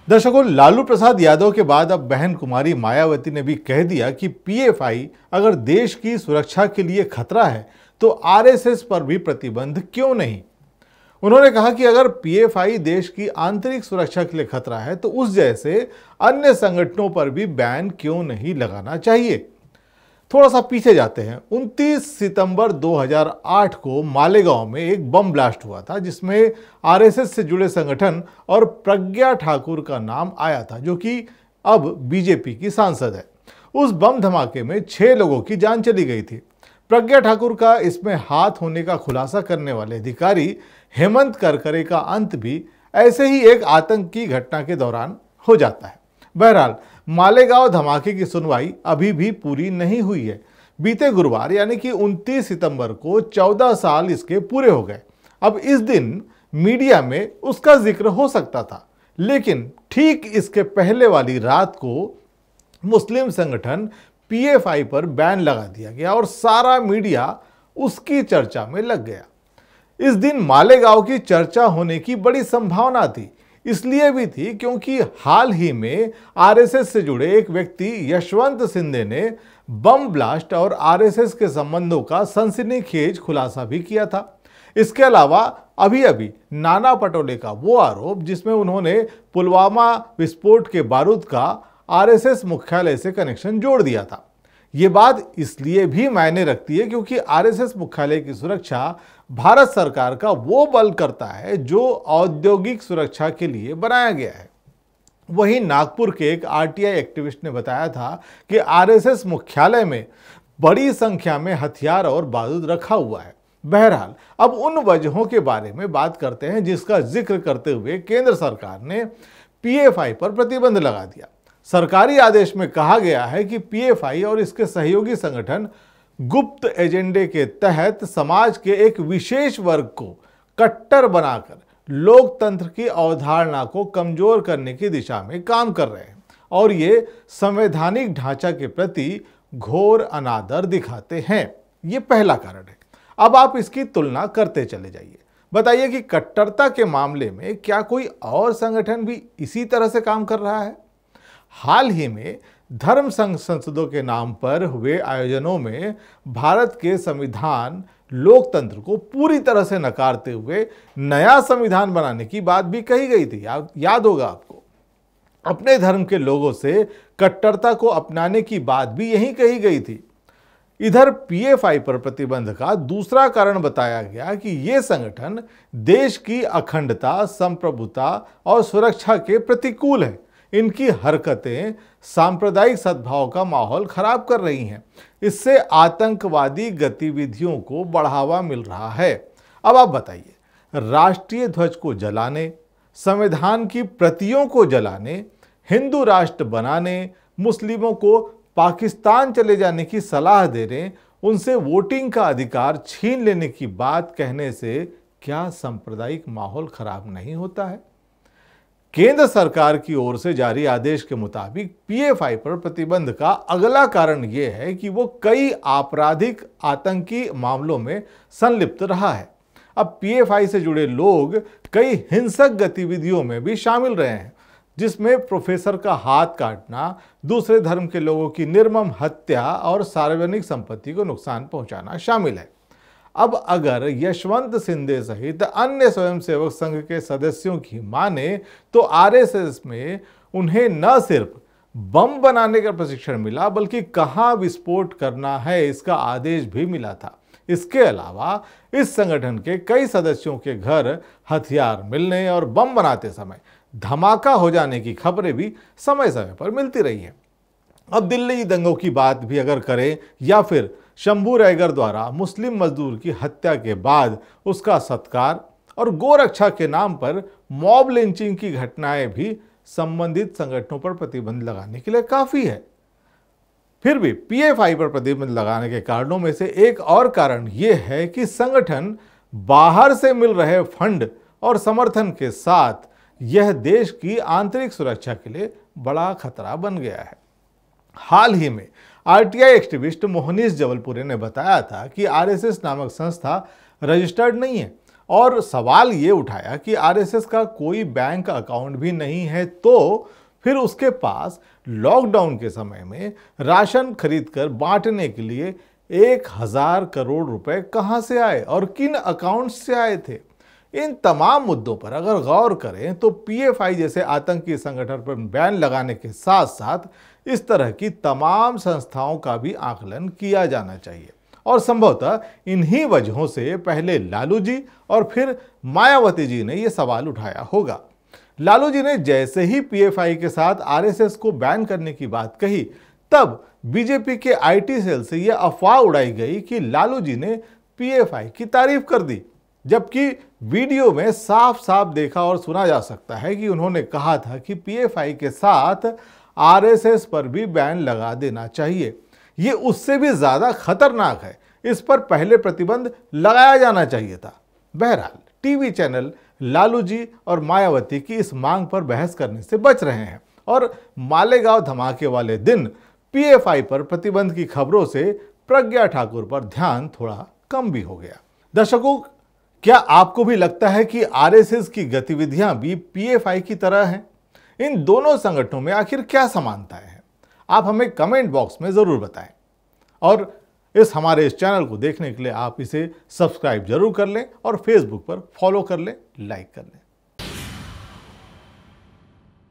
दर्शकों, लालू प्रसाद यादव के बाद अब बहन कुमारी मायावती ने भी कह दिया कि पीएफआई अगर देश की सुरक्षा के लिए खतरा है तो आरएसएस पर भी प्रतिबंध क्यों नहीं। उन्होंने कहा कि अगर पीएफआई देश की आंतरिक सुरक्षा के लिए खतरा है तो उस जैसे अन्य संगठनों पर भी बैन क्यों नहीं लगाना चाहिए। थोड़ा सा पीछे जाते हैं। 29 सितंबर 2008 को मालेगांव में एक बम ब्लास्ट हुआ था जिसमें आरएसएस से जुड़े संगठन और प्रज्ञा ठाकुर का नाम आया था, जो कि अब बीजेपी की सांसद है। उस बम धमाके में 6 लोगों की जान चली गई थी। प्रज्ञा ठाकुर का इसमें हाथ होने का खुलासा करने वाले अधिकारी हेमंत करकरे का अंत भी ऐसे ही एक आतंकी घटना के दौरान हो जाता है। बहरहाल, मालेगांव धमाके की सुनवाई अभी भी पूरी नहीं हुई है। बीते गुरुवार यानी कि 29 सितंबर को 14 साल इसके पूरे हो गए। अब इस दिन मीडिया में उसका जिक्र हो सकता था, लेकिन ठीक इसके पहले वाली रात को मुस्लिम संगठन पीएफआई पर बैन लगा दिया गया और सारा मीडिया उसकी चर्चा में लग गया। इस दिन मालेगांव की चर्चा होने की बड़ी संभावना थी। इसलिए भी थी क्योंकि हाल ही में आरएसएस से जुड़े एक व्यक्ति यशवंत सिंधे ने बम ब्लास्ट और आरएसएस के संबंधों का सनसनीखेज खुलासा भी किया था। इसके अलावा अभी अभी नाना पटोले का वो आरोप जिसमें उन्होंने पुलवामा विस्फोट के बारूद का आरएसएस मुख्यालय से कनेक्शन जोड़ दिया था। ये बात इसलिए भी मायने रखती है क्योंकि आरएसएस मुख्यालय की सुरक्षा भारत सरकार का वो बल करता है जो औद्योगिक सुरक्षा के लिए बनाया गया है। वहीं नागपुर के एक आरटीआई एक्टिविस्ट ने बताया था कि आरएसएस मुख्यालय में बड़ी संख्या में हथियार और बारूद रखा हुआ है। बहरहाल, अब उन वजहों के बारे में बात करते हैं जिसका जिक्र करते हुए केंद्र सरकार ने पीएफआई पर प्रतिबंध लगा दिया। सरकारी आदेश में कहा गया है कि पीएफआई और इसके सहयोगी संगठन गुप्त एजेंडे के तहत समाज के एक विशेष वर्ग को कट्टर बनाकर लोकतंत्र की अवधारणा को कमजोर करने की दिशा में काम कर रहे हैं और ये संवैधानिक ढांचा के प्रति घोर अनादर दिखाते हैं। ये पहला कारण है। अब आप इसकी तुलना करते चले जाइए। बताइए कि कट्टरता के मामले में क्या कोई और संगठन भी इसी तरह से काम कर रहा है? हाल ही में धर्म संघ संसदों के नाम पर हुए आयोजनों में भारत के संविधान लोकतंत्र को पूरी तरह से नकारते हुए नया संविधान बनाने की बात भी कही गई थी। याद होगा आपको। अपने धर्म के लोगों से कट्टरता को अपनाने की बात भी यही कही गई थी। इधर पीएफआई पर प्रतिबंध का दूसरा कारण बताया गया कि ये संगठन देश की अखंडता, संप्रभुता और सुरक्षा के प्रतिकूल है। इनकी हरकतें सांप्रदायिक सद्भाव का माहौल खराब कर रही हैं। इससे आतंकवादी गतिविधियों को बढ़ावा मिल रहा है। अब आप बताइए, राष्ट्रीय ध्वज को जलाने, संविधान की प्रतियों को जलाने, हिंदू राष्ट्र बनाने, मुस्लिमों को पाकिस्तान चले जाने की सलाह देने, उनसे वोटिंग का अधिकार छीन लेने की बात कहने से क्या सांप्रदायिक माहौल खराब नहीं होता है? केंद्र सरकार की ओर से जारी आदेश के मुताबिक पीएफआई पर प्रतिबंध का अगला कारण यह है कि वो कई आपराधिक आतंकी मामलों में संलिप्त रहा है। अब पीएफआई से जुड़े लोग कई हिंसक गतिविधियों में भी शामिल रहे हैं, जिसमें प्रोफेसर का हाथ काटना, दूसरे धर्म के लोगों की निर्मम हत्या और सार्वजनिक संपत्ति को नुकसान पहुंचाना शामिल है। अब अगर यशवंत सिंधे सहित अन्य स्वयंसेवक संघ के सदस्यों की माने तो आरएसएस में उन्हें न सिर्फ बम बनाने का प्रशिक्षण मिला बल्कि कहां विस्फोट करना है इसका आदेश भी मिला था। इसके अलावा इस संगठन के कई सदस्यों के घर हथियार मिलने और बम बनाते समय धमाका हो जाने की खबरें भी समय समय पर मिलती रही हैं। अब दिल्ली दंगों की बात भी अगर करें या फिर शंभू रायगर द्वारा मुस्लिम मजदूर की हत्या के बाद उसका सत्कार और गोरक्षा के नाम पर मॉब लिंचिंग की घटनाएं भी संबंधित संगठनों पर प्रतिबंध लगाने के लिए काफी है। फिर भी पीएफआई पर प्रतिबंध लगाने के कारणों में से एक और कारण यह है कि संगठन बाहर से मिल रहे फंड और समर्थन के साथ यह देश की आंतरिक सुरक्षा के लिए बड़ा खतरा बन गया है। हाल ही में आरटीआई एक्टिविस्ट मोहनीश जबलपुरे ने बताया था कि आरएसएस नामक संस्था रजिस्टर्ड नहीं है और सवाल ये उठाया कि आरएसएस का कोई बैंक अकाउंट भी नहीं है, तो फिर उसके पास लॉकडाउन के समय में राशन खरीदकर बांटने के लिए 1000 करोड़ रुपए कहां से आए और किन अकाउंट से आए थे। इन तमाम मुद्दों पर अगर गौर करें तो पीएफआई जैसे आतंकी संगठन पर बैन लगाने के साथ साथ इस तरह की तमाम संस्थाओं का भी आकलन किया जाना चाहिए और संभवतः इन्हीं वजहों से पहले लालू जी और फिर मायावती जी ने यह सवाल उठाया होगा। लालू जी ने जैसे ही पीएफआई के साथ आरएसएस को बैन करने की बात कही, तब बीजेपी के आईटी सेल से यह अफवाह उड़ाई गई कि लालू जी ने पीएफआई की तारीफ कर दी, जबकि वीडियो में साफ साफ देखा और सुना जा सकता है कि उन्होंने कहा था कि पीएफआई के साथ आरएसएस पर भी बैन लगा देना चाहिए। ये उससे भी ज्यादा खतरनाक है, इस पर पहले प्रतिबंध लगाया जाना चाहिए था। बहरहाल टीवी चैनल लालू जी और मायावती की इस मांग पर बहस करने से बच रहे हैं और मालेगांव धमाके वाले दिन पीएफआई पर प्रतिबंध की खबरों से प्रज्ञा ठाकुर पर ध्यान थोड़ा कम भी हो गया। दर्शकों, क्या आपको भी लगता है कि आरएसएस की गतिविधियां भी पीएफआई की तरह हैं? इन दोनों संगठनों में आखिर क्या समानताएं हैं? आप हमें कमेंट बॉक्स में जरूर बताएं और हमारे इस चैनल को देखने के लिए आप इसे सब्सक्राइब जरूर कर लें और फेसबुक पर फॉलो कर लें, लाइक कर लें।